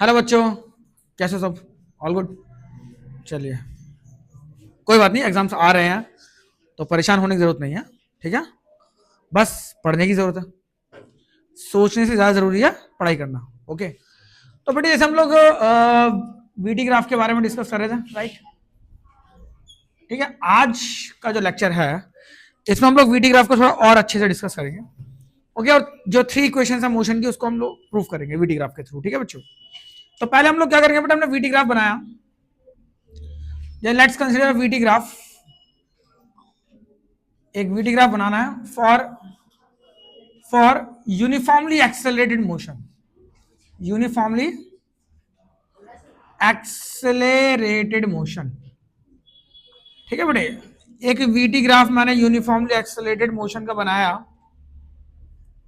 Hello बच्चों, कैसे हो सब? All good. चलिए, कोई बात नहीं, एग्जाम्स आ रहे हैं तो परेशान होने की जरूरत नहीं है। ठीक है, बस पढ़ने की जरूरत है। सोचने से ज्यादा जरूरी है पढ़ाई करना। ओके, तो बेटे जैसे हम लोग वीटी ग्राफ के बारे में डिस्कस कर रहे थे, राइट? ठीक है, आज का जो लेक्चर है इसमें हम लोग वीटी ग्राफ को थोड़ा और अच्छे से डिस्कस करेंगे। ओके, और जो 3 इक्वेशन है मोशन की उसको हम लोग प्रूफ करेंगे वीटी ग्राफ के थ्रू। ठीक है बच्चों, तो पहले हम लोग क्या करेंगे बेटा, हमने वीटी ग्राफ बनाया। Let's consider VT graph. एक वीटी ग्राफ बनाना है for uniformly accelerated motion. Uniformly accelerated motion. ठीक है बेटे, एक वीटी ग्राफ मैंने यूनिफॉर्मली एक्सेलरेटेड मोशन का बनाया।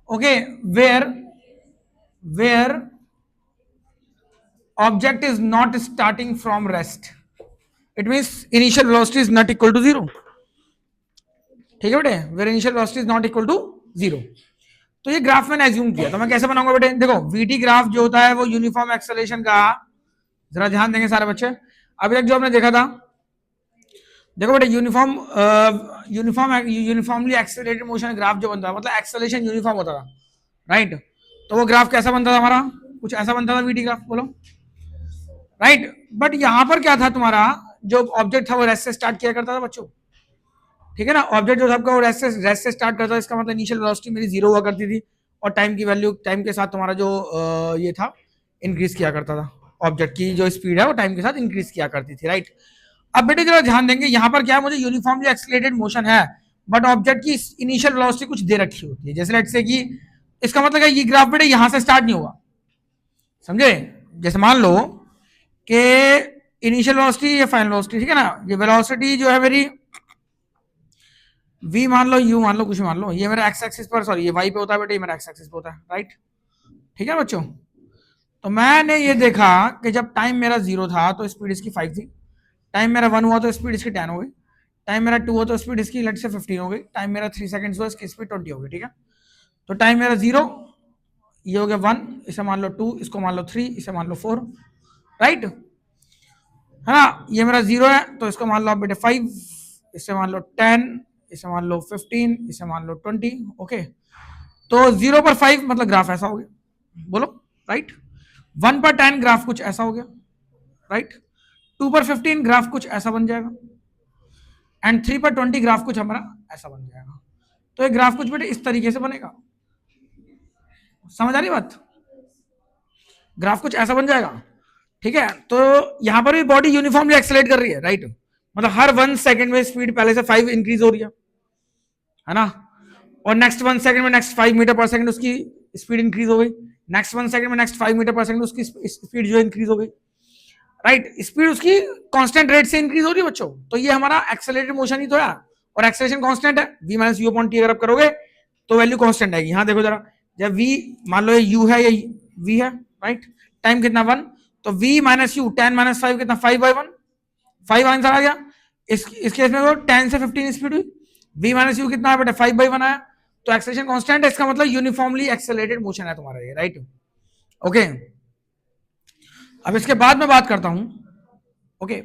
Okay, where object is not starting from rest, it means initial velocity is not equal to zero. ठीक है बेटे, where initial velocity is not equal to zero. तो ये ग्राफ मैंने assume किया, तो मैं कैसे बनाऊंगा बेटे? देखो, वीटी ग्राफ जो होता है वो यूनिफॉर्म एक्सेलरेशन का, जरा ध्यान देंगे सारे बच्चे। अभी तक जो हमने देखा था, देखो बेटे, यूनिफॉर्मली एक्सेलरेटेड मोशन ग्राफ जो बनता है, मतलब एक्सेलरेशन यूनिफॉर्म होता था, राइट? तो वो ग्राफ कैसा बनता था हमारा? कुछ ऐसा बनता था वीटी ग्राफ, बोलो, राइट? बट यहां पर क्या था तुम्हारा, जो ऑब्जेक्ट था वो रेस्ट से स्टार्ट किया करता था बच्चों। ठीक है ना, ऑब्जेक्ट जो था आपका वो रेस्ट से स्टार्ट करता था, इसका मतलब इनिशियल वेलोसिटी मेरी जीरो हुआ करती थी और टाइम की वैल्यू, टाइम के साथ तुम्हारा जो ये था इंक्रीज किया करता था। ऑब्जेक्ट की जो स्पीड है वो टाइम के साथ इंक्रीज किया करती थी, राइट? अब बेटे जरा ध्यान देंगे, यहां पर क्या है, मुझे यूनिफॉर्मली एक्सेलरेटेड मोशन है बट ऑब्जेक्ट की इनिशियल वेलोसिटी कुछ दे रखी होती है। जैसे लेट्स से कि इसका मतलब है ये ग्राफ बेटे यहां से स्टार्ट नहीं हुआ, समझे? जैसे मान लो कि इनिशियल वेलोसिटी या फाइनल वेलोसिटी, ठीक है ना, ये वेलोसिटी जो है मेरी v मान लो, u मान लो, कुछ मान लो, ये मेरा एक्स एक्सिस पर, सॉरी ये y पे होता है बेटे, ये मेरा एक्स एक्सिस पे होता है, राइट? ठीक है बच्चों, तो मैंने ये देखा कि जब टाइम मेरा 0 था तो स्पीड इसकी 5 थी, टाइम मेरा 1 हुआ तो स्पीड इसकी 10 हो गई, टाइम मेरा 2 हुआ तो स्पीड इसकी लेट से 15 हो गई, टाइम मेरा 3 सेकंड्स हुआ इसकी स्पीड 20 हो गई। ठीक है, तो टाइम मेरा 0, ये हो गया 1, इसे मान लो 2, इसको मान लो 3, इसे मान लो 4, राइट? है ना, ये मेरा 0 है तो इसको मान लो आप बेटे 5, इसे मान लो 10, इसे मान लो 15, इसे मान लो 20। ओके, तो 0 पर 5 मतलब ग्राफ ऐसा हो गया, बोलो, राइट? 1 पर 10 ग्राफ कुछ ऐसा हो गया, राइट? 2 पर 15 ग्राफ कुछ ऐसा बन जाएगा, एंड 3 पर 20 ग्राफ कुछ हमारा ऐसा बन जाएगा। तो ये ग्राफ कुछ बेटे इस तरीके से बनेगा, समझ आ रही बात? ग्राफ कुछ ऐसा बन जाएगा। ठीक है, तो यहां पर भी बॉडी यूनिफॉर्मली एक्सेलरेट कर रही है, राइट? मतलब हर 1 सेकंड में स्पीड पहले से 5 इंक्रीज हो रही है ना, और नेक्स्ट 1 सेकंड में नेक्स्ट 5 मीटर पर सेकंड उसकी स्पीड इंक्रीज हो गई, नेक्स्ट 1 सेकंड में नेक्स्ट 5 मीटर पर सेकंड उसकी स्पीड जो इंक्रीज हो गई, राइट? स्पीड उसकी कांस्टेंट रेट से इंक्रीज हो रही है बच्चों। तो ये हमारा एक्सेलरेटेड मोशन ही तो है, और एक्सेलरेशन कांस्टेंट है, v minus you upon T अगर आप करोगे तो वैल्यू कांस्टेंट आएगी। यहां देखो जरा, जब v मान लो ये u है, ये v है, राइट? टाइम कितना 1, तो v माइनस यू 10 माइनस 5 कितना 5/1, 5 आंसर आ गया। इस केस में 10 से 15 स्पीड हुई, v माइनस यू कितना है बेटा 5/1 आया, तो एक्सेलरेशन कांस्टेंट है, इसका मतलब यूनिफॉर्मली एक्सेलरेटेड मोशन है तुम्हारा ये, राइट? ओके, अब इसके बाद में बात करता हूं। ओके,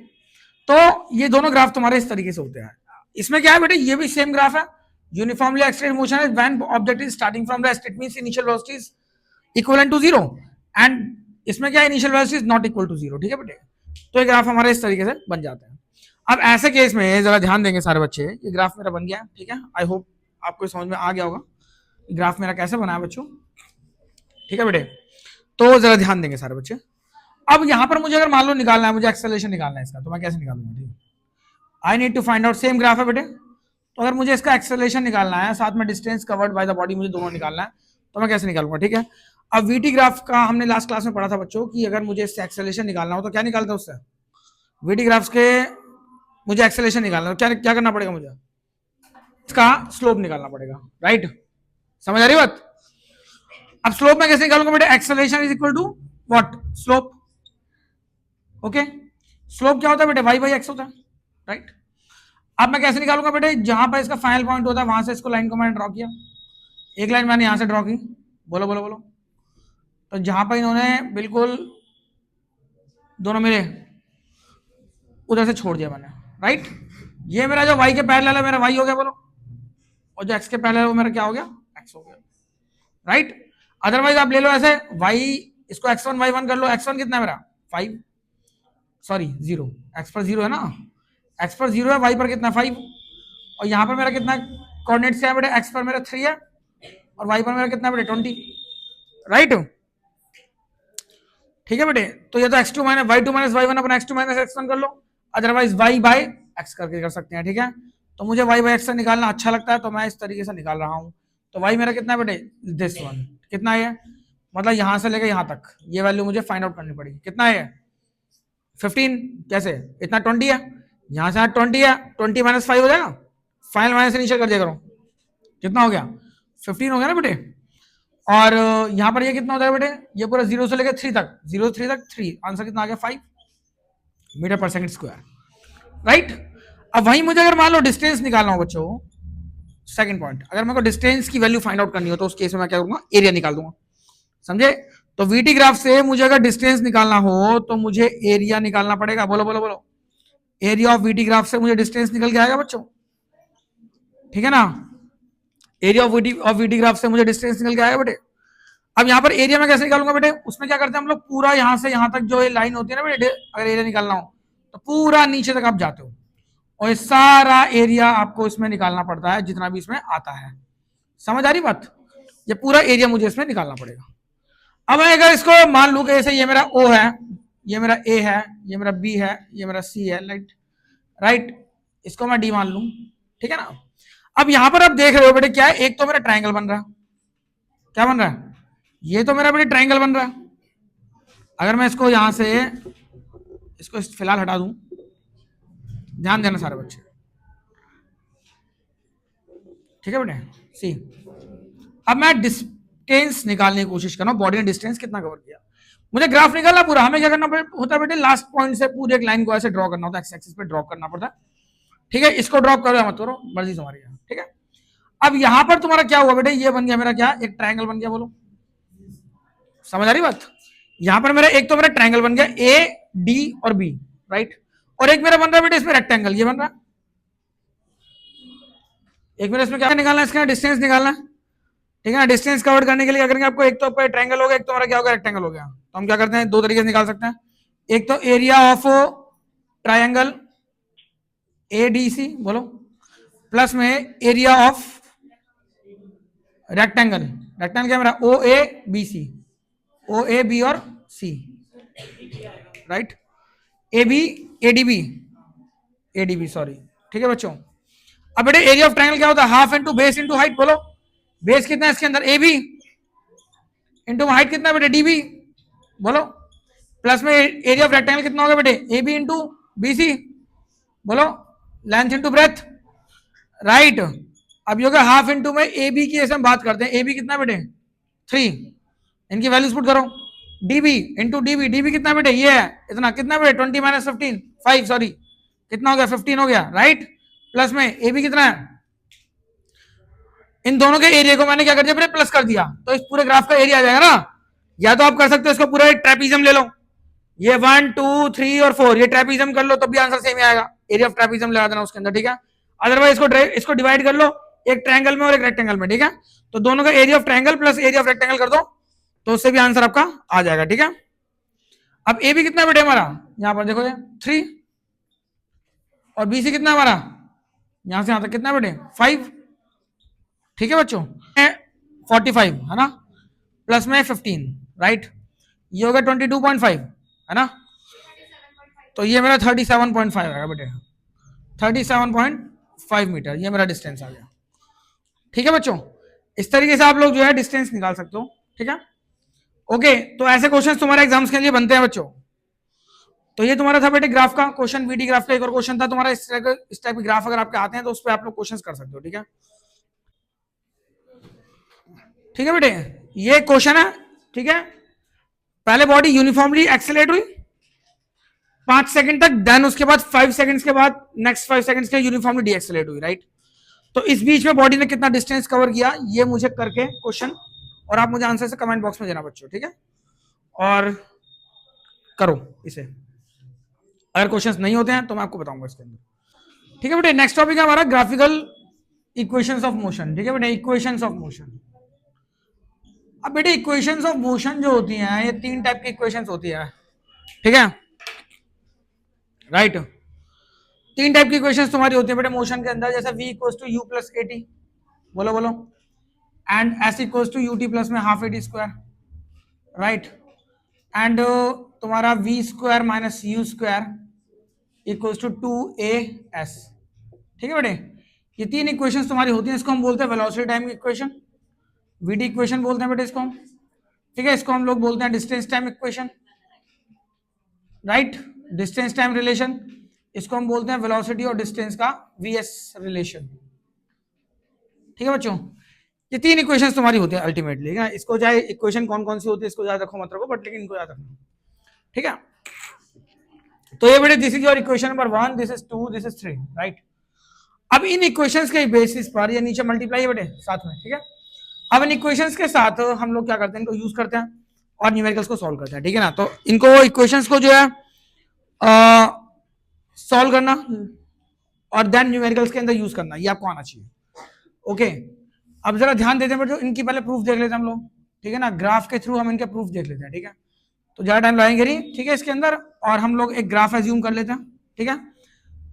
तो ये दोनों ग्राफ तुम्हारे इस तरीके से होते हैं। इसमें क्या है बेटे, ये भी सेम ग्राफ है, यूनिफॉर्मली एक्सेलरेटेड मोशन है when object is starting from rest, it means initial velocity is equivalent to zero, and इसमें क्या है, initial velocity is not equal to zero. ठीक है बेटे, तो ये ग्राफ हमारे इस तरीके से बन जाते हैं। अब ऐसे केस में जरा ध्यान देंगे सारे बच्चे, ये ग्राफ मेरा बन गया, ठीक है? आई होप आपको समझ में आ गया होगा ग्राफ मेरा कैसे बना है बच्चों। ठीक है बेटे, तो जरा ध्यान देंगे सारे बच्चे। अब यहां पर मुझे अगर मान लो निकालना है, मुझे एक्सेलरेशन निकालना है इसका, तो मैं कैसे निकालूंगा? ठीक है, I need to find out, same graph है बेटे, तो अगर मुझे इसका एक्सेलरेशन निकालना है, साथ में distance covered by the body, मुझे दोनों निकालना है, तो मैं कैसे निकालूंगा? ठीक है, अब वीटी ग्राफ का हमने लास्ट क्लास में पढ़ा था बच्चों कि अगर मुझे इससे एक्सेलरेशन निकालना हो तो क्या निकालता है उससे, वीटी ग्राफ्स के मुझे एक्सेलरेशन निकालना हो क्या क्या करना पड़ेगा, मुझे इसका स्लोप निकालना पड़ेगा, राइट? समझ आ रही बात? अब स्लोप में कैसे निकालूंगा बेटे, acceleration is equal to what, slope. Okay, slope क्या होता है बेटे, y बाई एक्स होता है, राइट? अब मैं कैसे निकालूंगा बेटे, जहां पर इसका फाइनल पॉइंट होता है वहां से इसको लाइन को मैंने ड्रॉ किया, एक लाइन मैंने यहां से ड्रॉ की, बोलो बोलो बोलो, तो जहां पर इन्होंने बिल्कुल दोनों मेरे उधर से छोड़ दिया मैंने, राइट। ये मेरा जो y के पैरेलल है मेरा y हो गया बोलो, और जो x के पैरेलल है वो मेरा क्या हो गया, x हो गया, राइट। अदरवाइज आप ले लो ऐसे y, इसको x1 y1 कर लो, x1 कितना है मेरा 5, सॉरी 0, x पर 0 है ना, x पर 0 है, y पर कितना 5, और यहाँ पर मेरा कितना कोऑर्डिनेट्स क्या है बेटे, x पर मेरा 3 है और y पर मेरा कितना बेटे 20, राइट। ठीक है बेटे, तो ये तो x2 माइनस y1 अपना x2 माइनस x1 कर लो, अदरवाइज y बाय x करके कर सकते हैं, ठीक है। तो मुझे y बाय x से निकालना अच्छा लगता है तो मैं इस तरीके से निकाल रहा हूं। तो y मेरा कितना है बेटे, दिस वन कितना है, मतलब यहां से लेकर यहां तक ये वैल्यू मुझे फाइंड आउट करनी पड़ेगी, कितना है 15, कैसे इतना 20 है, यहां से 20 है, 20 माइनस 5 हो जाएगा, फाइनल माइनस से नीचे कर दिया करो, कितना हो गया 15 हो गया ना बेटे। और यहां पर ये कितना होता है बेटे, ये पूरा 0 से लेकर 3 तक, 0 से 3 तक 3, आंसर कितना आ गया 5 metre per second square, right. अब वहीं मुझे अगर मान लो डिस्टेंस निकालना हो बच्चों, सेकंड पॉइंट, अगर मेरे को डिस्टेंस की वैल्यू फाइंड आउट करनी हो तो उस केस में मैं क्या करूंगा, एरिया निकाल दूंगा, समझे। तो वीटी ग्राफ से मुझे अगर डिस्टेंस निकालना हो तो मुझे एरिया निकालना पड़ेगा, बोलो बोलो बोलो, एरिया ऑफ वीटी ग्राफ से मुझे डिस्टेंस निकल के आएगा बच्चों, ठीक है ना, एरिया ऑफ वीटी ग्राफ से मुझे डिस्टेंस निकल के आएगा बेटे। अब यहाँ पर एरिया में कैसे निकालूंगा बेटे, उसमें क्या करते हैं हम लोग, पूरा यहाँ से यहाँ तक जो ये लाइन होती है ना बेटे, अगर एरिया निकालना हो तो पूरा नीचे तक आप जाते हो और ये सारा एरिया आपको इसमें निकालना पड़ता है जितना भी इसमें आता है, समझ आ रही बात, ये पूरा एरिया मुझे इसमें निकालना पड़ेगा। अब मैं अगर इसको मान लू कि जैसे ये मेरा O है, ये मेरा A है, ये मेरा B है, ये मेरा C है, राइट, इसको मैं D मान लू, ठीक है ना। अब यहां पर आप देख रहे हो बेटे क्या है, एक तो मेरा ट्राइंगल बन रहा है, क्या बन रहा है, ये तो मेरा बेटे ट्राइंगल बन रहा है। अगर मैं इसको यहां से इसको फिलहाल हटा दूं, ध्यान देना सारे बच्चे, ठीक है बेटे सी। अब मैं डिस्टेंस निकालने की कोशिश कर रहा हूं, बॉडी ने डिस्टेंस कितना कवर किया, मुझे ग्राफ निकालना पूरा, हमें क्या करना होता है बेटे, लास्ट पॉइंट से पूरे एक लाइन को ऐसे ड्रॉ करना होता है, एक्स एक्सिस पे ड्रॉ करना पड़ता है, ठीक है। इसको ड्रॉप करो या मत करो, मर्जी तुम्हारी है, ठीक है। अब यहां पर तुम्हारा क्या हुआ बेटे, ये बन गया मेरा क्या, एक ट्रायंगल बन गया, बोलो समझ आ रही बात। यहां पर मेरा एक तो मेरा ट्रायंगल बन गया ए डी और बी, राइट, और एक मेरा बन रहा है बेटे इसमें रेक्टेंगल, ये बन रहा है, एक मेरा इसमें क्या निकालना है, इसका डिस्टेंस निकालना है, ठीक है ना। डिस्टेंस कवर करने के लिए अगर आपको एक तो ट्रायंगल हो गया, एक तो हमारा क्या होगा रेक्टेंगल हो गया, तो हम क्या करते हैं, दो तरीके से निकाल सकते हैं, एक तो एरिया ऑफ ट्रायंगल ADC बोलो, प्लस में एरिया ऑफ रेक्टेंगल, रेक्टेंगल क्या मेरा OABC, OAB और C, right, AB ADB sorry, ठीक है बच्चों। अब बेटे एरिया ऑफ ट्रायंगल क्या होता है, half into base into height, बोलो बेस कितना है इसके अंदर AB इंटू हाइट कितना बेटे DB, बोलो, प्लस में एरिया ऑफ रेक्टेंगल कितना होगा बेटे AB इंटू BC, बोलो लेंथ इंटू ब्रेथ, राइट। अब ये हाफ इंटू में AB की ऐसे हम बात करते हैं, AB कितना बेटे 3, इनकी वैल्यूज पुट करो, DB इंटू DB, DB कितना बेटे ये है इतना, कितना बेटे 20 माइनस 15 5 सॉरी, कितना हो गया 15 हो गया, राइट, प्लस में AB कितना है, इन दोनों के एरिया को मैंने क्या कर दिया बेटे प्लस कर दिया, तो इस पूरे ग्राफ का एरिया आ जाएगा ना। या तो आप कर सकते हो इसको पूरा ट्रेपीजियम ले लो, ये 1 2 3 और 4 ये ट्रेपीजियम कर लो तब भी आंसर सेम ही आएगा, एरिया ऑफ ट्रेपीजियम लगा देना उसके अंदर, ठीक है। अदरवाइज इसको डिवाइड कर लो एक ट्रायंगल में और एक रेक्टेंगल में, ठीक है, तो दोनों का area of triangle plus area of rectangle कर दो तो उससे भी आंसर आपका आ जाएगा, ठीक है। अब ए बी कितना बेटे हमारा, यहां पर देखो 3, और बी सी कितना हमारा, यहां से यहां तक कितना बेटे 5, ठीक है बच्चों, 45 है ना, प्लस में 15, राइट, ये होगा 22.5 है ना, तो ये मेरा 37.5 आएगा बेटे, 37.5 मीटर ये मेरा डिस्टेंस आ गया, ठीक है बच्चों। इस तरीके से आप लोग जो है डिस्टेंस निकाल सकते हो, ठीक है। ओके, तो ऐसे क्वेश्चन तुम्हारे एग्जाम्स के लिए बनते हैं बच्चों। तो ये तुम्हारा था बेटे ग्राफ का क्वेश्चन, वीडी ग्राफ का एक और क्वेश्चन था तुम्हारा, इस टाइप के ग्राफ अगर आपके आते हैं तो उस पर आप लोग क्वेश्चन कर सकते हो, ठीक है। ठीक है बेटे, ये क्वेश्चन है, ठीक है। पहले बॉडी यूनिफॉर्मली एक्सेलरेट हुई 5 सेकंड तक, देन उसके बाद 5 सेकंड्स के बाद नेक्स्ट 5 सेकंड्स के यूनिफॉर्मली डीएक्सेलरेट हुई, राइट। तो इस बीच में बॉडी ने कितना डिस्टेंस कवर किया ये मुझे करके क्वेश्चन, और आप मुझे आंसर से कमेंट बॉक्स में देना बच्चों, ठीक है, और करो इसे। अगर क्वेश्चंस नहीं होते हैं तो मैं आपको बताऊंगा इसके अंदर, ठीक है बेटे। नेक्स्ट टॉपिक है हमारा ग्राफिकल इक्वेशंस ऑफ मोशन, ठीक है बेटे, इक्वेशंस ऑफ मोशन। अब बेटे इक्वेशंस ऑफ मोशन जो होती हैं ये तीन टाइप की इक्वेशंस होती है, ठीक है, राइट। तीन टाइप की इक्वेशंस तुम्हारी होती है बेटे मोशन के अंदर, जैसे v equals to u plus a t, बोलो बोलो, and s equals to u t plus में half a t square, right, and तुम्हारा v square minus u square equals to 2as, ठीक है बेटे। ये तीन इक्वेशंस तुम्हारी होती हैं, इसको हम बोलते हैं वेलोसिटी टाइम की इक्वेशन, vt इक्वेशन बोलते हैं बेटे इसको हम, ठीक है। इसको हम लोग बोलते हैं distance time equation, right, distance time relation. इसको हम बोलते हैं वेलोसिटी और डिस्टेंस का vs रिलेशन, ठीक है बच्चों। ये तीन इक्वेशंस तुम्हारी होती है अल्टीमेटली, ठीक है। इसको चाहे इक्वेशन कौन कौन सी होती है इसको याद रखो मत रखो, बट लेकिन इनको याद रखना, ठीक है। तो ये बेटे this is your equation number 1, this is 2, this is 3, right. अब इन इक्वेशंस के बेसिस पर ये नीचे मल्टीप्लाई है बेटे साथ में, ठीक है। अब इन इक्वेशंस के साथ हम लोग क्या करते हैं, इनको यूज करते हैं और न्यूमेरिकल्स को सॉल्व करते हैं, ठीक है ना। तो इनको इक्वेशंस को जो है सॉल्व करना और देन न्यूमेरिकल्स के अंदर यूज करना, ये आपको आना चाहिए, ओके। अब जरा ध्यान देते हैं बेटे, इनकी पहले प्रूफ देख लेते हैं हम लोग, ठीक है ना। ग्राफ के थ्रू हम इनके प्रूफ देख लेते हैं, ठीक है। तो ज्यादा टाइम लगाएंगे नहीं, ठीक है, इसके अंदर। और हम लोग एक ग्राफ एज्यूम कर लेते हैं, ठीक है।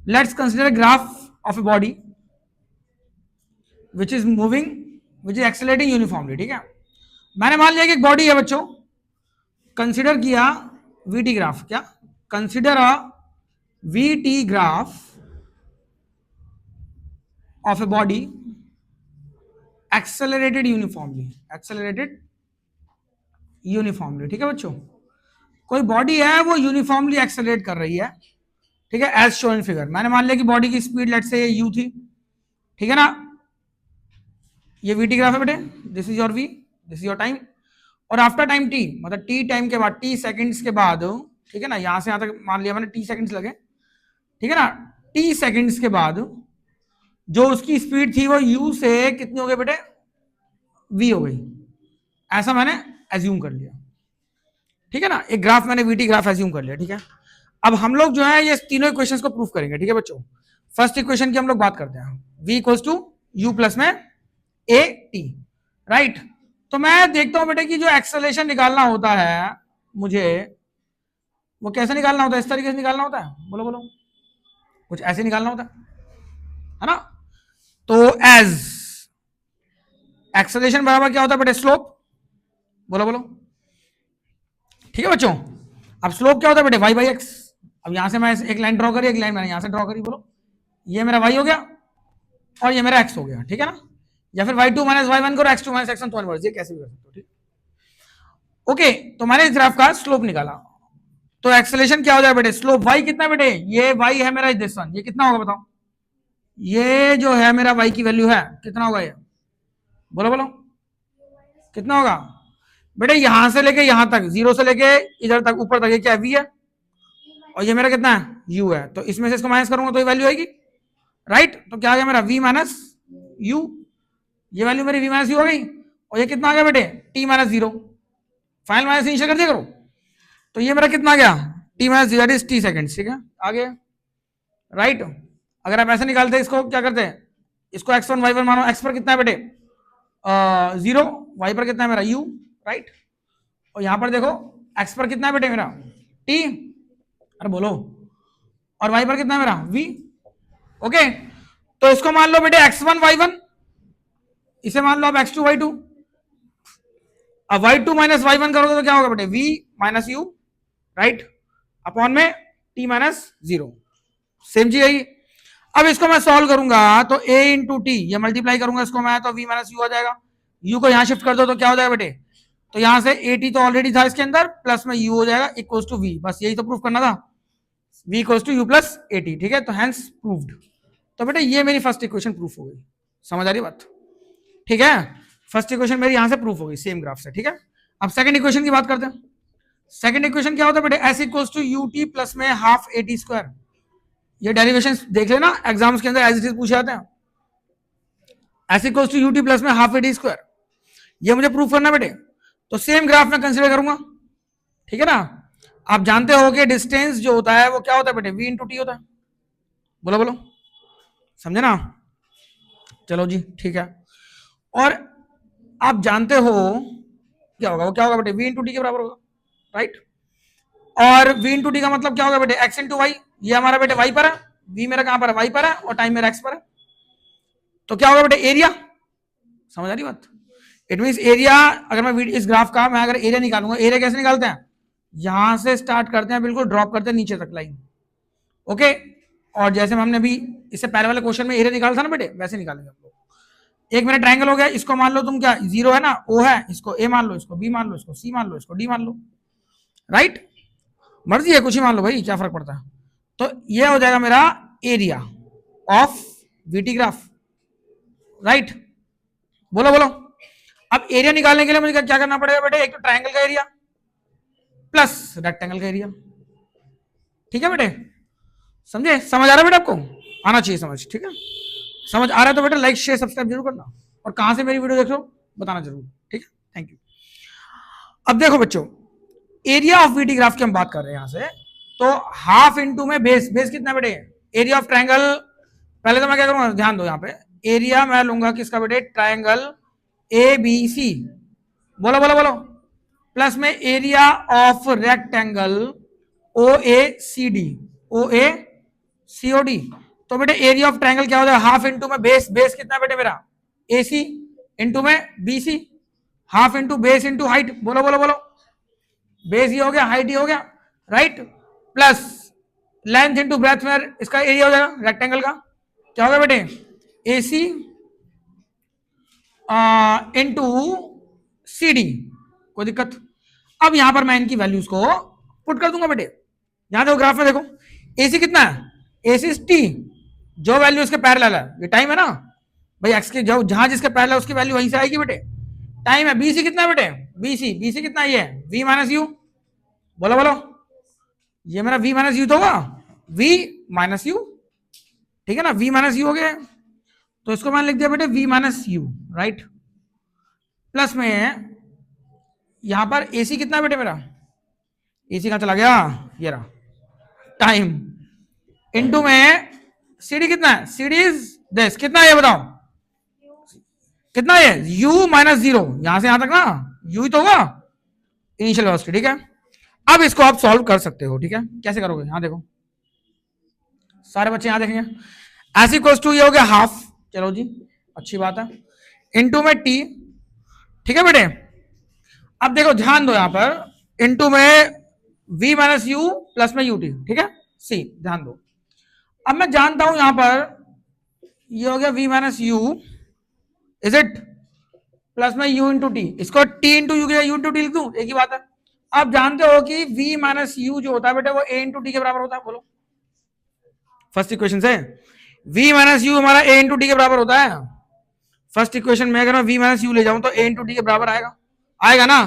Let's consider graph of a body which is moving, which is accelerating uniformly, ठीक है। मैंने मान लिया कि एक बॉडी है बच्चों, कंसिडर किया वीटी ग्राफ, क्या consider a VT graph of a body accelerated uniformly, accelerated uniformly, ठीक है बच्चों। कोई बॉडी है वो यूनिफॉर्मली एक्सेलरेट कर रही है, ठीक है, एज शोन फिगर। मैंने मान लिया कि बॉडी की स्पीड लेट से यू थी, ठीक है ना। ये वीटी ग्राफ है बेटे, this is your v, this is your time, और आफ्टर टाइम टी, मतलब टी टाइम के बाद, टी सेकंड्स के बाद, ठीक है ना, यहां से यहां तक मान लिया मैंने टी सेकंड्स लगे, ठीक है ना। टी सेकंड्स के बाद जो उसकी स्पीड थी वो u से कितनी हो गई बेटे, v हो गई, ऐसा मैंने एज्यूम कर लिया, ठीक है ना। एक ग्राफ मैंने वीटी ग्राफ एज्यूम कर लिया, ठीक है। अब हम लोग जो है ये तीनों इक्वेशंस को प्रूफ करेंगे, ठीक है बच्चों। फर्स्ट इक्वेशन की हम लोग बात करते हैं, v equals to u plus में ए टी, राइट। तो मैं देखता हूं बेटे कि जो एक्सेलरेशन निकालना होता है मुझे, वो कैसे निकालना होता है, इस तरीके से निकालना होता है, बोलो बोलो, कुछ ऐसे निकालना होता है ना। तो एज एक्सेलरेशन बराबर क्या होता है बेटे, स्लोप, बोलो बोलो, ठीक है बच्चों। अब स्लोप क्या होता है बेटे, वाई बाई एक्स। अब यहां से मैं एक लाइन ड्रॉ करी, एक लाइन मैंने यहां से ड्रॉ करी, बोलो, ये मेरा वाई हो गया और ये मेरा एक्स हो गया, ठीक है ना। या फिर y2 माइनस y1 करो, x2 माइनस x1 तो इनवर्स, ये कैसे भी कर सकते हो, ठीक, ओके। तो मैंने इस ग्राफ का स्लोप निकाला, तो एक्सेलरेशन क्या हो जाए बेटे, स्लोप y कितना बेटे, ये y है मेरा दिस वन, ये कितना होगा बताओ, ये जो है मेरा y की वैल्यू है कितना होगा, ये बोलो बोलो कितना होगा बेटे, यहां से लेके यहां तक, जीरो से लेके इधर तक ऊपर तक, ये क्या v है, और ये मेरा कितना है u है। तो इसमें से इसको माइनस करूंगा तो ये वैल्यू आएगी, राइट। तो क्या आ गया मेरा v माइनस u, ये वैल्यू मेरी v माइनस यू हो गई, और ये कितना आ गया बेटे, t minus zero, final minus initial कर दिया करो। तो ये मेरा कितना आ गया, t minus zero is t second, ठीक है, आ गया, राइट। अगर आप ऐसे निकालते इसको क्या करते हैं, इसको x1 y1 मानो, x पर कितना है बेटे जीरो, y पर कितना है मेरा u, राइट। और यहां पर देखो x पर कितना है बेटे मेरा t, अरे बोलो, और y पर कितना है मेरा v, ओके। तो इसको मान लो बेटे x1 y1, इसे मान लो आप x2 y2, अब y2 माइनस y1 करोगे तो क्या होगा बेटे, v minus u, right, upon में t माइनस जीरो, सेम चीज है। अब इसको मैं सॉल्व करूंगा तो a इंटू टी, ये मल्टीप्लाई करूंगा इसको मैं, तो v माइनस यू आ जाएगा, u को यहां शिफ्ट कर दो तो क्या हो जाएगा बेटे, तो यहां से ए टी तो ऑलरेडी था इसके अंदर, प्लस में u हो जाएगा इक्वल्स टू v, बस यही तो प्रूफ करना था, v equals to u plus a t, ठीक है। तो हैंस प्रूव्ड। तो बेटे ये मेरी फर्स्ट इक्वेशन प्रूफ हो गई, समझ आ रही बात, ठीक है। फर्स्ट इक्वेशन मेरी यहां से प्रूफ हो गई सेम ग्राफ से, ठीक है। अब सेकंड इक्वेशन की बात करते हैं। सेकंड इक्वेशन क्या होता है बेटे, s equals to u t plus में हाफ ए टी स्क्वायर। ये डेरिवेशन देख लेना एग्जाम्स के अंदर एज इट इज पूछे जाते हैं, s equals to u t plus में हाफ ए टी स्क्वायर, ये मुझे प्रूफ करना बेटे। तो सेम ग्राफ में कंसिडर करूंगा, ठीक है ना। आप जानते हो कि डिस्टेंस जो होता है वो क्या होता है बेटे, v इंटू टी होता है। बोलो बोलो, समझे ना? चलो जी ठीक है। और आप जानते हो क्या होगा, वो क्या होगा बेटे, v इंटू टी के बराबर होगा, राइट। और v इंटू टी का मतलब क्या होगा बेटे, x इंटू वाई। ये हमारा बेटे y पर है, v मेरा कहां पर है, y पर है, और टाइम मेरा x पर है। तो क्या होगा बेटे, एरिया। समझ आ रही बात? इट मीन एरिया, अगर मैं इस ग्राफ का मैं अगर एरिया निकालूंगा, एरिया कैसे निकालते हैं, यहां से स्टार्ट करते हैं, बिल्कुल ड्रॉप करते हैं नीचे तक लाइन, ओके। और जैसे हमने अभी इससे पहले वाले क्वेश्चन में एरिया निकाला था ना बेटे, वैसे निकालेंगे हम लोग। एक मेरा ट्रायंगल हो गया, इसको मान लो तुम क्या, जीरो है ना, ओ है, इसको ए मान लो, इसको बी मान लो, इसको सी मान लो, इसको डी मान लो, राइट। मर्जी है, कुछ ही मान लो भाई, क्या फर्क पड़ता है। तो ये हो जाएगा मेरा area of VT graph, right. बोलो बोलो। अब एरिया निकालने के लिए मुझे क्या करना पड़ेगा बेटे, एक तो ट्रायंगल का एरिया प्लस रेक्टेंगल का एरिया, ठीक है बेटे। समझे, समझ आ रहा है बेटे आपको, आना चाहिए समझ, ठीक है। समझ आ रहा है तो बेटा लाइक शेयर सब्सक्राइब जरूर करना, और कहां से मेरी वीडियो देख रहे हो बताना जरूर, ठीक है। Thank you. अब देखो बच्चों, एरिया ऑफ वीटी ग्राफ की हम बात कर रहे हैं यहां से, तो हाफ इंटू में बेस, बेस कितना बेटे, एरिया ऑफ ट्रायंगल। पहले तो मैं क्या करूंगा, ध्यान दो, यहाँ पे एरिया मैं लूंगा किसका बेटे, ट्रायंगल ए बी सी, बोलो बोलो बोलो, प्लस में area of rectangle O A C D, O A C O D. तो बेटे एरिया ऑफ ट्रायंगल क्या होता है, हाफ इंटू में बेस, बेस कितना बेटे मेरा, ए सी, इंटू में B C, half into base into height, बोलो बोलो बोलो, बेस ही हो गया, हाइट ही हो गया, right, plus length into breadth में इसका एरिया हो जाएगा रेक्टेंगल का, क्या होगा बेटे, ए सी इंटू सी डी। कोई दिक्कत? अब यहां पर मैं इनकी वैल्यूज को पुट कर दूंगा बेटे। यहां देखो ग्राफ में देखो, एसी कितना है, एसी टी, जो वैल्यू इसके पैरेलल है, ये टाइम है ना भाई, एक्स के जो जहां जिसके पैरेलल है उसकी वैल्यू वहीं से आएगी बेटे, टाइम है। बीसी कितना है बेटे, बीसी, बीसी कितना है, ये वी माइनस यू, बोलो बोलो, ये मेरा वी माइनस यू तो होगा, वी माइनस यू, ठीक है ना, वी माइनस यू हो गया, तो इसको मैंने लिख दिया बेटे v minus u, right. Plus में यहां पर एसी कितना बेटे मेरा, एसी कहां चला गया, ये रहा, टाइम, इनटू में सीडी कितना है, सीडी इज दिस, कितना है ये बताओ, कितना है, u माइनस जीरो, यहां से यहां तक ना u ही तो होगा इनिशियल वेलोसिटी, ठीक है। अब इसको आप सॉल्व कर सकते हो, ठीक है। कैसे करोगे, यहां देखो, सारे बच्चे यहां देखेंगे, एस इक्वल्स टू ये हो गया हाफ, चलो जी अच्छी बात है, इनटू में टी, ठीक है बेटे। अब देखो ध्यान दो यहां पर, इनटू में v माइनस यू प्लस में यू टी, ठीक है, सी, ध्यान दो। अब मैं जानता हूं यहां पर ये हो गया v minus you, is it, plus में u इंटू टी, इसको t into you you into t लिख दूं, एक ही बात है। आप जानते हो कि v माइनस यू जो होता है बेटे वो a इंटू टी के बराबर होता है, बोलो, फर्स्ट इक्वेशन से v माइनस यू हमारा a इंटू टी के बराबर होता है। फर्स्ट इक्वेशन में अगर मैं v माइनस यू ले जाऊं तो a इंटू टी के बराबर आएगा, आएगा ना।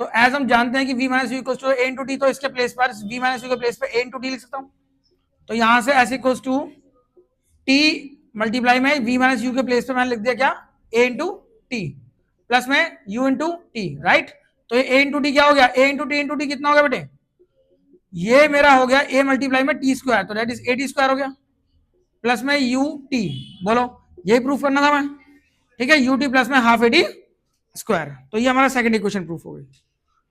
तो एज हम जानते हैं कि v minus u equals to a into t, तो इसके प्लेस पर v माइनस यू के प्लेस पे a इंटू टी लिख सकता हूं। तो यहां से ऐसे इक्वल्स टू t मल्टीप्लाई में v माइनस यू के प्लेस पे मैंने लिख दिया क्या, a इंटू टी, प्लस में u इंटू टी, राइट। तो ये a इंटू टी क्या हो गया, a into t into t कितना हो गया बेटे, ये मेरा हो गया a मल्टीप्लाई में टी स्क्वायर, तो that is a t square हो गया, प्लस में यू टी, बोलो, यही प्रूफ करना था मैं, ठीक है, यू टी प्लस में हाफ ए टी स्क्वायर। तो ये हमारा सेकंड इक्वेशन प्रूफ हो गई,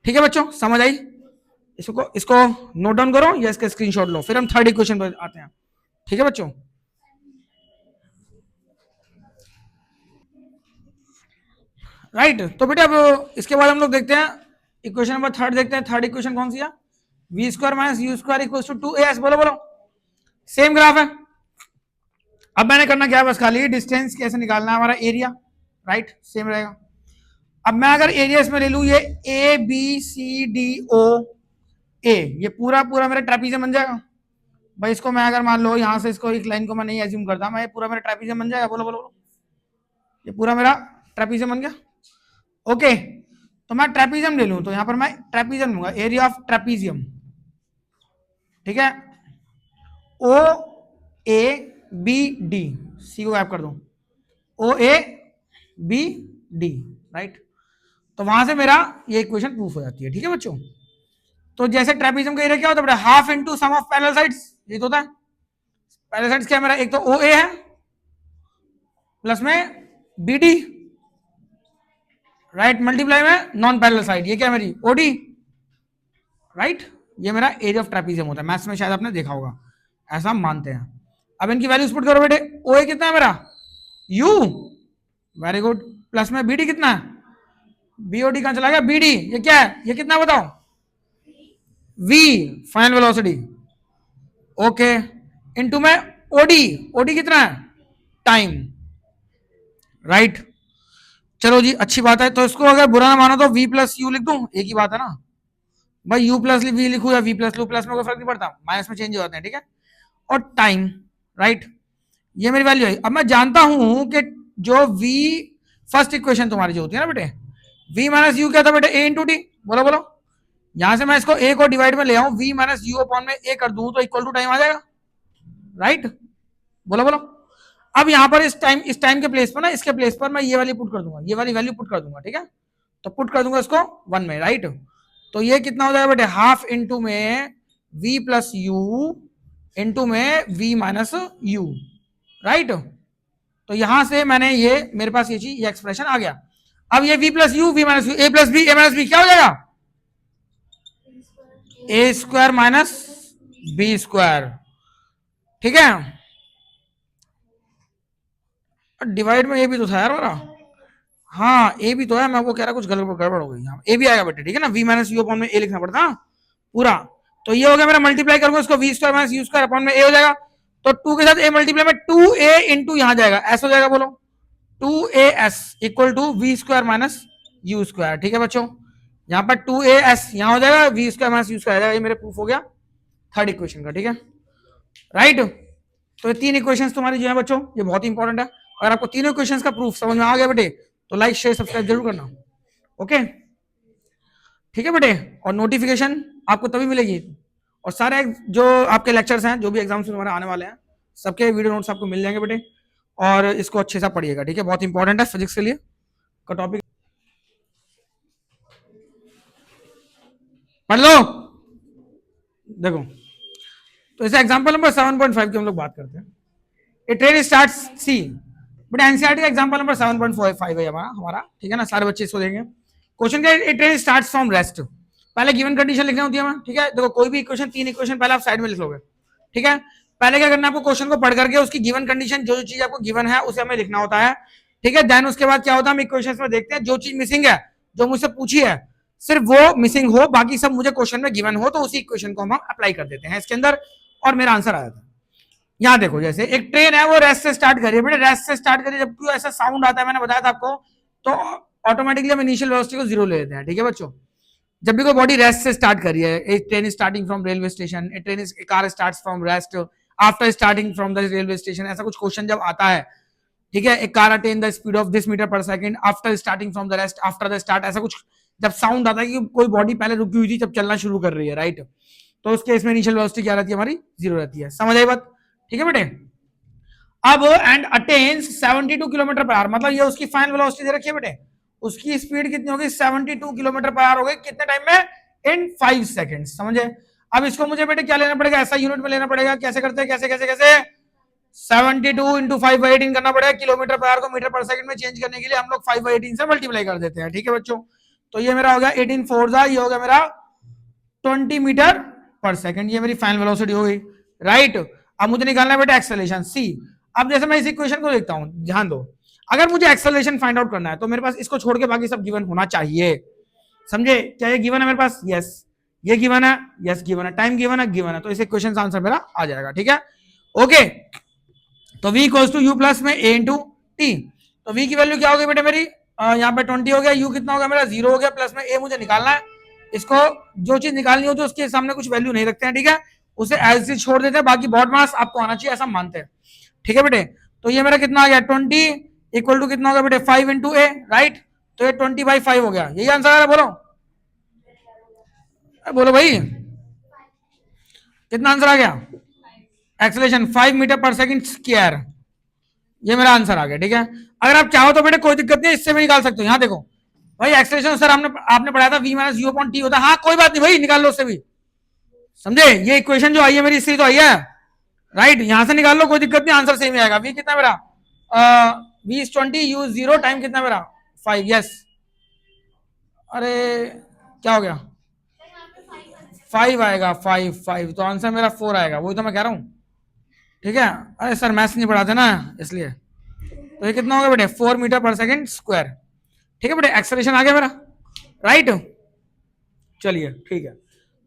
ठीक है बच्चों, समझ आई? इसको नोट डाउन करो या इसका स्क्रीनशॉट लो, फिर हम थर्ड इक्वेशन पर आते हैं, ठीक है बच्चों। राइट, तो बेटे अब इसके बाद हम लोग देखते हैं इक्वेशन नंबर थर्ड, देखते हैं थर्ड इक्वेशन कौन सी है, v square minus u square equals to 2as, बोलो बोलो, सेम ग्राफ है। अब मैंने करना क्या है, बस खाली डिस्टेंस कैसे निकालना है, हमारा एरिया, राइट, सेम रहेगा। अब मैं अगर एरिया इसमें ले लूं, ये A B C D O ए, ये पूरा पूरा मेरा ट्रेपीजियम बन जाएगा भाई। इसको मैं अगर मान लो यहां से इसको एक लाइन को मैं नहीं एज्यूम करता, मैं ये पूरा मेरा ट्रेपीजियम बन जाएगा, बोलो बोलो बोलो, ये पूरा मेरा ट्रेपीजियम बन गया, ओके। तो मैं ट्रेपीजियम ले लूं, तो यहां पर मैं ट्रेपीजियम लूंगा, एरिया ऑफ ट्रेपीजियम, ठीक है, ओ ए बी डी, सी को गैप कर दो, ओ ए बी डी, राइट। तो वहां से मेरा ये इक्वेशन प्रूफ हो जाती है, ठीक है बच्चों। तो जैसे ट्रेपेजियम का एरिया क्या होता है बेटा, half into sum of parallel sides, ये तो होता है। पैरेलल साइड्स क्या है मेरा, एक तो ओ ए है प्लस में बी डी, राइट, मल्टीप्लाई में नॉन पैरेलल साइड, ये क्या है मेरी ओडी, राइट। ये मेरा एरिया ऑफ ट्रेपेजियम होता है, मैथ्स में शायद आपने देखा होगा, ऐसा हम मानते हैं। अब इनकी वैल्यूज पुट करो बेटे, ओ ए कितना है मेरा यू, वेरी गुड, प्लस में बी डी कितना है, बीओडी कहां चला गया, बीडी, ये क्या है, ये कितना बताओ, v final velocity, okay, into में ओडी, ओडी कितना है टाइम, राइट। चलो जी अच्छी बात है, तो इसको अगर बुरा ना मानो तो v प्लस यू लिख दूं, एक ही बात है ना भाई, u प्लस वी लिखू या v प्लस यू, प्लस में कोई फर्क नहीं पड़ता, माइनस में चेंज हो जाते हैं, ठीक है। और टाइम, राइट, ये मेरी वैल्यू है। अब मैं जानता हूं कि जो v फर्स्ट इक्वेशन तुम्हारी जो होती है ना बेटे, v माइनस यू क्या था बेटे, a इंटू टी, बोलो बोलो, यहां से मैं इसको a को डिवाइड में ले आऊं, v माइनस यू अपॉन में a कर दूं तो इक्वल टू टाइम आ जाएगा, राइट, बोलो बोलो। अब यहां पर इस टाइम के प्लेस पर ना, इसके प्लेस पर मैं ये वाली पुट कर दूंगा, ये वाली वैल्यू पुट कर दूंगा, ठीक है, तो पुट कर दूंगा इसको 1 में, राइट। तो ये कितना हो जाएगा बेटे, हाफ इंटू में v प्लस यू इंटू में v माइनस यू, राइट। तो यहां से मैंने ये, मेरे पास ये चीज, ये एक्सप्रेशन आ गया। अब ये v plus u, v minus u, a plus b, a minus b क्या हो जाएगा, a square minus b square, ठीक है। डिवाइड में ए भी तो था यार वाला, हाँ ए भी तो है, मैं वो कह रहा कुछ गड़बड़ हो गई, यहाँ ए भी आएगा बेटे, ठीक है ना, v माइनस यू अपॉन में ए लिखना पड़ता पूरा। तो ये हो गया मेरा, मल्टीप्लाई करूंगा इसको v square minus u square upon में ए हो जाएगा, तो 2 के साथ a मल्टीप्लाई में 2a इंटू यहाँ जाएगा, ऐसा हो जाएगा, बोलो 2as equal to v square minus u square, ठीक है बच्चों। यहाँ पर 2as यहाँ हो जाएगा, v square minus u square, ये मेरे प्रूफ हो गया थर्ड इक्वेशन का, ठीक है, राइट। तो ये 3 इक्वेशंस तुम्हारी जो है बच्चों, ये बहुत ही इंपॉर्टेंट है। अगर आपको तीनों इक्वेशंस का प्रूफ समझ में आ गया बेटे, तो लाइक शेयर सब्सक्राइब जरूर करना, ओके, ठीक है बेटे। और नोटिफिकेशन आपको तभी मिलेगी, और सारे जो आपके लेक्चर्स हैं, जो भी एग्जाम्स तुम्हारे आने वाले हैं, सबके वीडियो नोट्स आपको मिल जाएंगे बेटे, और इसको अच्छे से पढ़िएगा, ठीक है, बहुत इंपॉर्टेंट है फिजिक्स के लिए का टॉपिक, पढ़ लो। देखो, तो इसे एग्जांपल नंबर 7.5 की हम लोग बात करते हैं। ए ट्रेन स्टार्ट्स सी, बट एनसीईआरटी का एग्जांपल नंबर 7.5 है हमारा, ठीक है ना, सारे बच्चे इसको देंगे। क्वेश्चन क्या है, ए ट्रेन स्टार्ट्स फ्रॉम रेस्ट, पहले गिवन कंडीशन लिखनी होती है, ठीक है। देखो कोई भी इक्वेशन, 3 इक्वेशन पहले आप साइड में लिख लोगे, ठीक है। पहले क्या करना है आपको, क्वेश्चन को पढ़ करके उसकी गिवन कंडीशन, जो चीज आपको गिवन है उसे हमें लिखना होता है, ठीक है। देन उसके बाद क्या होता है, हम इक्वेशन में देखते हैं जो चीज मिसिंग है, जो मुझसे पूछी है, सिर्फ वो मिसिंग हो, बाकी सब मुझे क्वेश्चन में गिवन हो, तो उसी इक्वेशन को हम अप्लाई कर देते हैं इसके अंदर, और मेरा आंसर आया था। यहां देखो, जैसे एक ट्रेन है, वो रेस्ट से स्टार्ट करिए बेटे, रेस्ट से स्टार्ट करिए, जब कोई ऐसा साउंड आता है, मैंने बताया था आपको, तो ऑटोमेटिकली हम इनिशियल वेलोसिटी को 0 ले लेते हैं, ठीक है बच्चों। जब भी कोई बॉडी रेस्ट से स्टार्ट करी है, एक train starting from railway station, a train car starts from rest after starting from the railway station, ऐसा कुछ क्वेश्चन जब आता है, ठीक है, एक car attain the speed of this metre per second after starting from the rest after the start, ऐसा कुछ जब साउंड आता है कि कोई बॉडी पहले रुकी हुई थी, जब चलना शुरू कर रही है, राइट, तो उस केस में इनिशियल वेलोसिटी क्या रहती है हमारी, 0 रहती है, समझ आई बात, ठीक है बेटे। अब and attains 72 kilometre per our, मतलब ये उसकी फाइनल वेलोसिटी दे रखी है बेटे, उसकी स्पीड कितनी होगी, 72 किलोमीटर पर आवर हो गई, कितने टाइम में, इन 5 सेकंड्स, समझे। अब इसको मुझे बेटे क्या लेना पड़ेगा, ऐसा यूनिट में लेना पड़ेगा, कैसे करते हैं, कैसे कैसे कैसे, 72 इंटू 5/18 करना पड़ेगा, किलोमीटर पर आवर को मीटर पर सेकंड में चेंज करने के लिए हम लोग 5/18 से मल्टीप्लाई कर देते हैं, ठीक है बच्चों। तो ये मेरा हो गया 18 4 ये हो गया मेरा 20 मीटर पर सेकंड, ये मेरी फाइनल वेलोसिटी हो गई, राइट। अब मुझे निकालना है बेटा एक्सेलरेशन सी। अब जैसे मैं इस इक्वेशन को देखता हूं, ध्यान दो, अगर मुझे एक्सेलरेशन फाइंड आउट करना है तो मेरे पास इसको छोड़ के बाकी सब गिवन होना चाहिए, समझे। क्या ये गिवन है मेरे पास, यस, ये गिवन है, यस गिवन है, टाइम गिवन है, गिवन है, तो इस इक्वेशन का आंसर मेरा आ जाएगा, ठीक है, ओके। तो v equals to u plus में a इंटू टी, तो v की वैल्यू क्या हो गई बेटे मेरी, यहाँ पे 20 हो गया, u कितना हो गया मेरा 0 हो गया, प्लस में a मुझे निकालना है, इसको जो चीज निकालनी होती है उसके सामने कुछ वैल्यू नहीं रखते हैं, ठीक है, उसे एज इट छोड़ देते हैं, बाकी बॉड मास आपको आना चाहिए, ऐसा मानते हैं, ठीक है बेटे। तो ये मेरा कितना आ गया 20 इक्वल टू कितना हो गया बेटे 5 इंटू ए, राइट, तो ये 20/5 हो गया, यही आंसर आ रहा है, बोलो बोलो भाई, कितना आंसर आ गया, acceleration 5 metre per second square, ये मेरा आंसर आ गया, ठीक है। अगर आप चाहो तो बेटे कोई दिक्कत नहीं, इससे भी निकाल सकते हो, यहाँ देखो भाई एक्सेलरेशन सर आपने पढ़ाया था v minus you upon T होता है, हाँ कोई बात नहीं भाई, निकाल लो उससे भी, समझे? ये इक्वेशन जो आई है मेरी, इससे तो आई है, राइट? यहां से निकाल लो, कोई दिक्कत नहीं, आंसर सेम ही आएगा। वी कितना मेरा, वी इज 20, यू 0, टाइम कितना मेरा 5। यस, अरे क्या हो गया, 5 आएगा, 5 तो आंसर मेरा 4 आएगा, वही तो मैं कह रहा हूं। ठीक है, अरे सर मैथ्स नहीं पढ़ाते ना इसलिए। तो ये कितना होगा बेटे, 4 मीटर पर सेकेंड स्क्वायर। ठीक है बेटे, एक्सेलरेशन आ गया मेरा, राइट? चलिए ठीक है,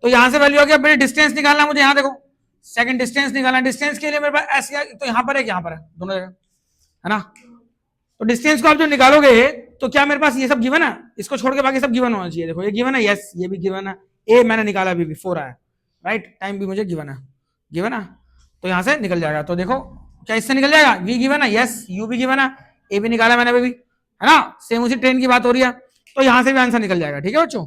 तो यहां से वैल्यू आ गया बेटे। डिस्टेंस निकालना है मुझे, यहां देखो, सेकंड डिस्टेंस निकालना है। डिस्टेंस के लिए मेरे पास ऐसे, तो यहां पर है, यहां पर है, दोनों जगह है ना। तो डिस्टेंस को आप जो निकालोगे तो क्या मेरे पास ये सब गिवन है, इसको छोड़ के बाकी सब गिवन होना चाहिए। देखो ये गिवन है, यस ये भी गिवन है, ए मैंने निकाला अभी भी 4 आया, राइट? टाइम भी मुझे गिवन है, गिवन है, तो यहां से निकल जाएगा। तो देखो क्या इससे निकल जाएगा, वी गिवन है, यस यू भी गिवन है, ए भी निकाला मैंने अभी भी, है ना? सेम उसी ट्रेन की बात हो रही है, तो यहां से भी आंसर निकल जाएगा। ठीक है बच्चों,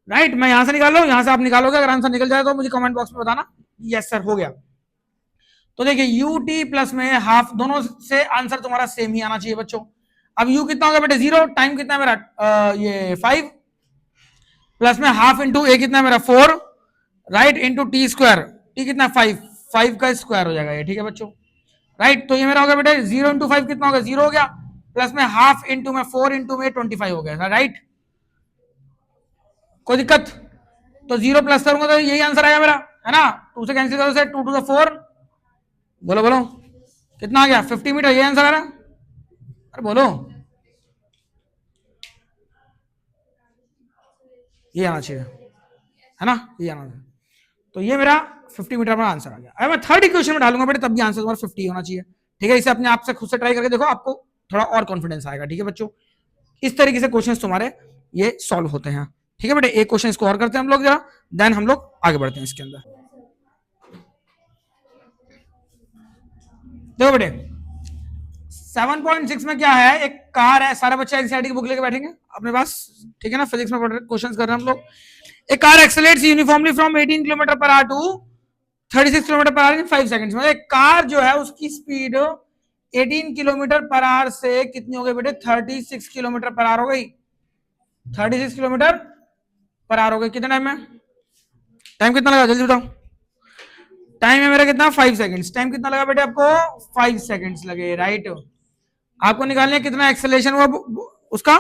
राइट? मैं यहां से निकाल लो, यहां से आप निकालोगे, अगर आंसर निकल जाए तो मुझे कमेंट बॉक्स में बताना यस सर हो गया। तो देखिए यू टी प्लस में हाफ, दोनों से आंसर तुम्हारा सेम ही आना चाहिए बच्चों। अब यू कितना होगा बेटे 0, टाइम कितना है मेरा ये 5, प्लस में हाफ इंटू ए कितना है मेरा 4, right? Into T square, T कितना 5 का स्क्वायर हो जाएगा ये। ठीक है बच्चों, राइट? तो ये मेरा होगा बेटे 0 इंटू 5 कितना होगा, 0 हो गया, प्लस में हाफ इंटू में 4 इंटू में 25 हो गया, राइट? कोई दिक्कत? तो 0 प्लस करूंगा तो यही आंसर आएगा मेरा, है ना? 2 से कैंसिल करो से 2 टू द 4, बोलो बोलो कितना आ गया, 50 मीटर, ये आंसर आ रहा। अरे बोलो, ये आना चाहिए, है ना? ये आना चाहिए। तो ये मेरा 50 मीटर में आंसर आ गया। अगर मैं थर्ड इक्वेशन में डालूंगा बेटे तब भी आंसर तुम्हारा 50 होना चाहिए। ठीक है, इसे अपने आप से खुद से ट्राई करके देखो, आपको थोड़ा और कॉन्फिडेंस आएगा। ठीक है बच्चों, इस तरीके से क्वेश्चंस तुम्हारे ये सॉल्व होते हैं। ठीक है बेटे, एक क्वेश्चन इसको और करते हैं हम लोग जरा, देन हम लोग आगे बढ़ते हैं इसके अंदर। देखो बेटे 7.6 में क्या है, एक कार है, सारे बच्चे एनसीईआरटी की बुक लेके बैठेंगे अपने पास। ठीक है ना, फिजिक्स में क्वेश्चंस कर रहे हैं हम लोग। एक car accelerates uniformly from 18 kilometre per hour to 36 kilometre per hour in 5 seconds. मतलब एक कार जो है उसकी स्पीड 18 किलोमीटर पर आवर से कितनी हो गई बेटे, 36 किलोमीटर पर आवर हो गई। 36 किलोमीटर पर आवर हो गई, कितने टाइम में? टाइम कितना लगा जल्दी बताओ। टाइम है मेरा कितना, 5 सेकंड्स। टाइम कितना लगा बेटे आपको, 5 सेकंड्स लगे, राइट? आपको निकालने कितना एक्सेलरेशन हुआ उसका,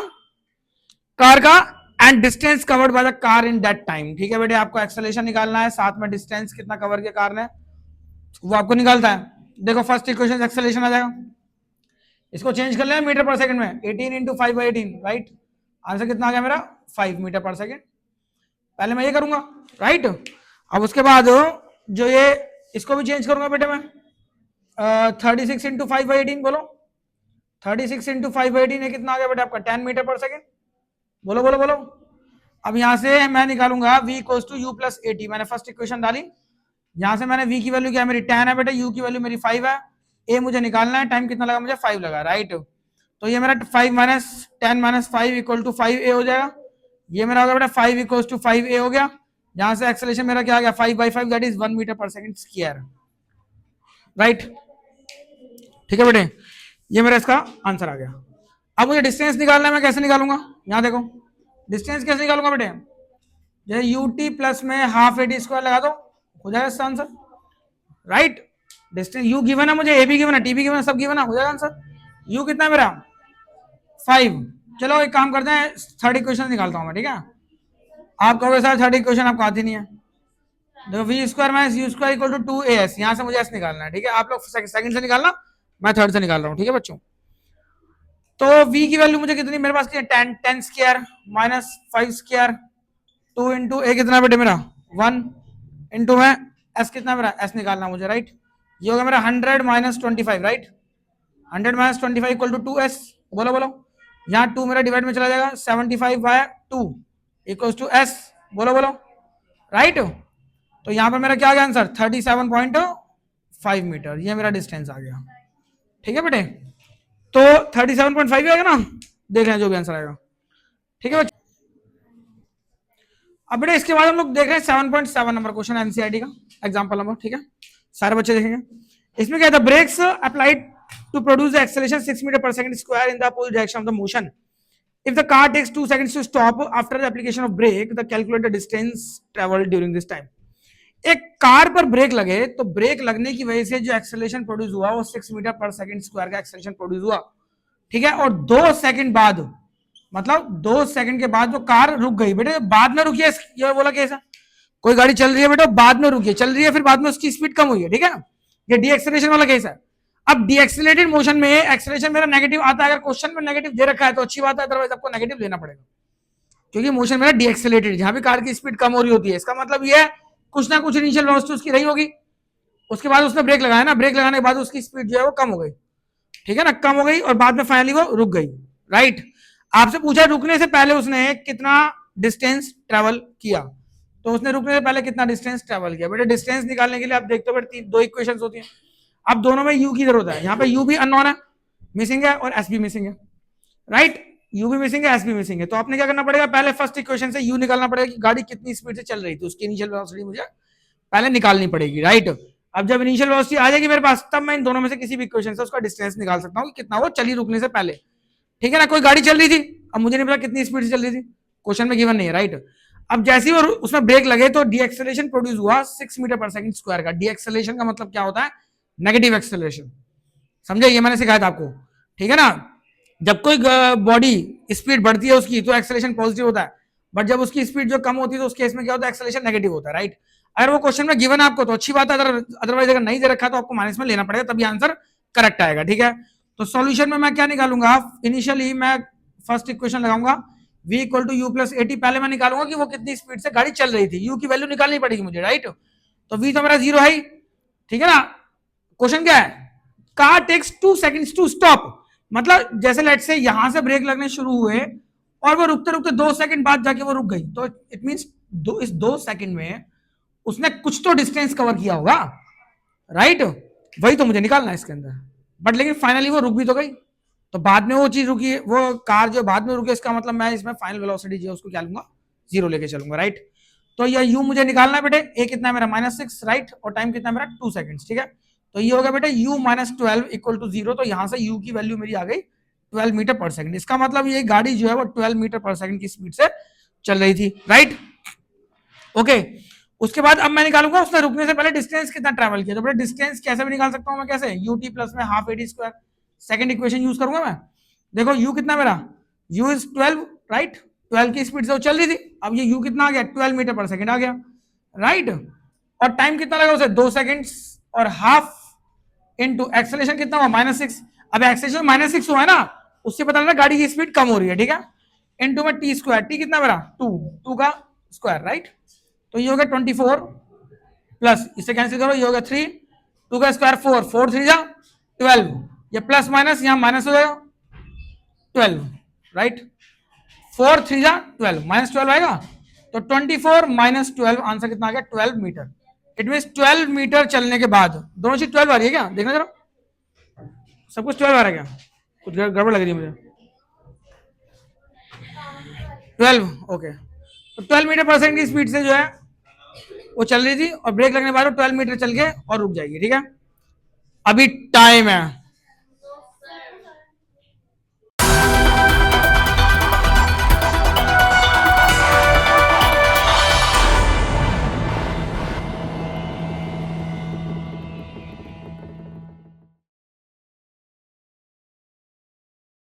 कार का, and distance covered by the car in that time. ठीक है बेटे, आपको एक्सेलरेशन निकालना है, साथ में डिस्टेंस कितना कवर किया कार ने वो आपको निकालता है। देखो फर्स्ट इक्वेशन एक्सेलरेशन आ जाएगा, इसको चेंज कर लेना मीटर पर सेकंड में, 18 इंटू 5 बाई 18, राइट? आंसर कितना आ गया मेरा, 5 मीटर पर सेकंड। पहले मैं ये करूंगा, राइट? अब उसके बाद जो ये इसको भी चेंज करूंगा बेटे मैं, 36 इंटू 5 बाई 18, बोलो 36 इंटू 5 बाई 18 कितना आ गया बेटे आपका, 10 मीटर पर सेकंड। बोलो बोलो बोलो। अब यहां से मैं निकालूंगा v equals to u plus 80। मैंने फर्स्ट इक्वेशन डाली, यहां से मैंने v की वैल्यू क्या मेरी 10 है बेटे, u की वैल्यू मेरी 5 है, a मुझे निकालना है, टाइम कितना लगा मुझे 5 लगा, राइट? तो ये मेरा 5 minus 10 minus 5 equal to 5a हो जाएगा। ये मेरा होगा बेटा 5 इक्वल्स टू 5a हो गया। यहां से एक्सेलरेशन मेरा क्या आ गया, 5 by 5 that is 1 metre per second square, right? ठीक है बेटे, ये मेरा इसका आंसर आ गया। अब मुझे डिस्टेंस निकालना है, मैं कैसे निकालूंगा, यहां देखो डिस्टेंस कैसे निकालूंगा बेटे, जैसे यू टी प्लस में हाफ ए डी स्क्वायर लगा दो, हो जाएगा इसका answer, right? Distance you given है मुझे, ए भी गिवन है, टी भी गिवन है, सब गिवन है, हो जाएगा आंसर। यू कितना है मेरा 5। चलो एक काम करते हैं, थर्ड इक्वेशन निकालता हूं मैं, ठीक है? आप कहोगे सर थर्ड इक्वेशन आपको आती नहीं है, देखो v square minus u square equal to 2as, यहां से मुझे एस निकालना है। ठीक है, आप लोग सेकंड से निकालना, मैं थर्ड से निकाल रहा हूं। ठीक है बच्चों, तो v की वैल्यू मुझे कितनी मेरे पास की 10 स्क्वायर माइनस 5 स्क्वायर 2 इंटू ए कितना बेटे मेरा 1 इंटू में s कितना मेरा s निकालना मुझे, राइट? ये होगा मेरा 100 minus 25, right? 100 minus 25 equal to 2s, बोलो बोलो। यहाँ 2 मेरा डिवाइड में चला जाएगा, 75 बाय 2 इक्वल टू s, बोलो बोलो, राइट? तो यहाँ पर मेरा क्या आ गया आंसर, 37.5 मीटर, ये मेरा डिस्टेंस आ गया। ठीक है बेटे, तो 37.5 आएगा ना, देख रहे हैं जो भी आंसर आएगा। ठीक है बच्चों, अब बेटे इसके बाद हम लोग देख रहे हैं 7.7 नंबर क्वेश्चन एनसीईआरटी का एग्जांपल नंबर। ठीक है, सारे बच्चे देखेंगे। इसमें क्या था, brakes applied to produce the acceleration 6 metre per second square in the opposite direction of the motion. If the car takes 2 seconds to stop after the application of brake, the calculated distance traveled during this time. एक car पर break लगे तो break लगने की वजह से जो acceleration produce हुआ वो 6 मीटर पर सेकंड स्क्वायर का एक्सेलरेशन प्रोड्यूस हुआ, ठीक है। और 2 सेकंड बाद, मतलब 2 सेकंड के बाद वो कार रुक गई। बेटे बाद में रुकी है, ये बोला कैसा, कोई गाड़ी चल रही है बेटा, बाद में रुकी है, चल रही है, फिर बाद में उसकी स्पीड कम हुई है, ठीक है ना, ये डी एक्सेलरेशन वाला केस है। अब डी एक्सेलरेटेड मोशन में एक्सेलरेशन मेरा नेगेटिव आता है, अगर क्वेश्चन में नेगेटिव दे रखा है तो अच्छी बात है, अदरवाइज आपको नेगेटिव लेना पड़ेगा, क्योंकि मोशन मेरा डी एक्सेलरेटेड, जहां भी कार की स्पीड कम हो रही होती है, इसका मतलब ये है कुछ ना कुछ इनिशियल वेलोसिटी उसकी रही होगी, उसके बाद उसने ब्रेक लगाया ना, ब्रेक लगाने के बाद उसकी स्पीड जो है वो कम हो गई, ठीक है ना, कम हो गई, और बाद में फाइनली वो रुक गई, राइट। आपसे पूछा रुकने से पहले उसने कितना डिस्टेंस ट्रेवल किया, तो उसने रुकने से पहले कितना डिस्टेंस ट्रेवल किया। बेटे डिस्टेंस निकालने के लिए आप देखते हो बेटे दो इक्वेशंस होती हैं, अब दोनों में यू की जरूरत है, यहाँ पे यू भी अननोन है, मिसिंग है, और एस भी मिसिंग है, राइट, यू भी मिसिंग है, एस भी मिसिंग है, तो आपने क्या करना पड़ेगा, पहले फर्स्ट इक्वेशन से यू निकालना पड़ेगा कि गाड़ी कितनी स्पीड से चल रही थी, उसकी इनिशियल वेलोसिटी मुझे पहले निकालनी पड़ेगी, राइट। अब जब इनिशियल वेलोसिटी आ जाएगी मेरे पास, तब मैं इन दोनों में से किसी भी इक्वेशन से उसका डिस्टेंस निकाल सकता हूँ कि कितना वो चली रुकने से पहले, ठीक है ना। कोई गाड़ी चल रही थी, अब मुझे नहीं पता कितनी स्पीड से चल रही थी, क्वेश्चन में गिवन नहीं है, राइट। अब जैसे ही उसमें ब्रेक लगे तो डी एक्सेलरेशन प्रोड्यूस हुआ 6 मीटर पर सेकंड स्क्वायर का। डी एक्सेलरेशन का मतलब क्या होता है, नेगेटिव एक्सेलरेशन, समझे, ये मैंने सिखाया था आपको, ठीक है ना। जब कोई बॉडी स्पीड बढ़ती है उसकी तो एक्सेलरेशन पॉजिटिव होता है, बट जब उसकी स्पीड जो कम होती है तो उस केस में क्या होता है, एक्सेलरेशन नेगेटिव होता है, राइट। अगर वो क्वेश्चन में गिवन है आपको तो अच्छी बात है, अदरवाइज अगर नहीं दे रखा तो आपको माइनस में लेना पड़ेगा, तभी आंसर करेक्ट आएगा, ठीक है। तो सॉल्यूशन में मैं क्या निकालूंगा, इनिशियली मैं फर्स्ट इक्वेशन लगाऊंगा v equal to u plus a t, पहले मैं निकालूंगा कि वो कितनी स्पीड से गाड़ी चल रही थी, यू की वैल्यू निकालनी पड़ेगी मुझे, राइट। तो v तो मेरा 0 है, ठीक है ना। क्वेश्चन क्या है, car takes 2 seconds to stop, मतलब जैसे लेट से यहां से ब्रेक लगने शुरू हुए और वो रुकते रुकते 2 सेकंड बाद जाके वो रुक गई, तो इट मींस इस 2 सेकंड में उसने कुछ तो डिस्टेंस कवर किया होगा, राइट, वही तो मुझे निकालना है इसके अंदर। बट लेकिन फाइनली वो रुक भी तो गई, तो बाद में वो चीज रुकी, वो कार जो बाद में रुकी, इसका मतलब मैं इसमें फाइनल वेलोसिटी जो है उसको क्या लूंगा, 0 लेके चलूंगा, राइट। तो ये यू मुझे निकालना है बेटे, ए कितना है मेरा -6, राइट, और टाइम कितना है मेरा 2 सेकंड्स, ठीक है। तो ये हो गया बेटे u -12 इक्वल टू 0, तो यहां से u की वैल्यू मेरी आ गई 12 मीटर पर सेकंड। इसका मतलब ये गाड़ी जो है वो 12 मीटर पर सेकंड की स्पीड से चल रही थी, राइट, ओके। उसके बाद अब मैं निकालूंगा उसने रुकने से पहले डिस्टेंस कितना ट्रैवल किया, तो बेटा डिस्टेंस कैसे भी निकाल सकता हूं मैं, कैसे, ut प्लस में half a d square, second equation use करूंगा मैं। देखो u कितना मेरा, u इज 12, राइट, 12 की स्पीड से वो चल रही थी, अब ये u कितना आ गया, 12 मीटर पर सेकंड आ गया, राइट। और टाइम कितना लगा उसे, 2 सेकंड्स और हाफ इनटू एक्सेलरेशन कितना हुआ, -6। अब एक्सेलरेशन -6 हुआ है ना, उससे पता लगा गाड़ी की स्पीड कम हो रही है, ठीक है। इनटू में टी स्क्वायर, टी कितना मेरा 2 का स्क्वायर, राइट। तो ये हो गया 24 प्लस, इसे कैंसिल करो, ये हो गया 3, 2 का स्क्वायर 4, 4 3 जा 12, ये प्लस माइनस यहाँ माइनस हो जाएगा 12, राइट, 4 3 जा 12, -12 आएगा, तो 24 -12 आंसर कितना आ गया, 12 मीटर। इट मीन 12 मीटर चलने के बाद, दोनों चीज 12 आ रही है क्या, देखना जरा, सब कुछ 12 आ रहा है क्या, कुछ गड़बड़ लग रही है मुझे, 12, ओके। तो 12 मीटर पर सेकंड की स्पीड से जो है वो चल रही थी, और ब्रेक लगने के बाद 12 मीटर चल के और रुक जाएगी, ठीक है। अभी टाइम है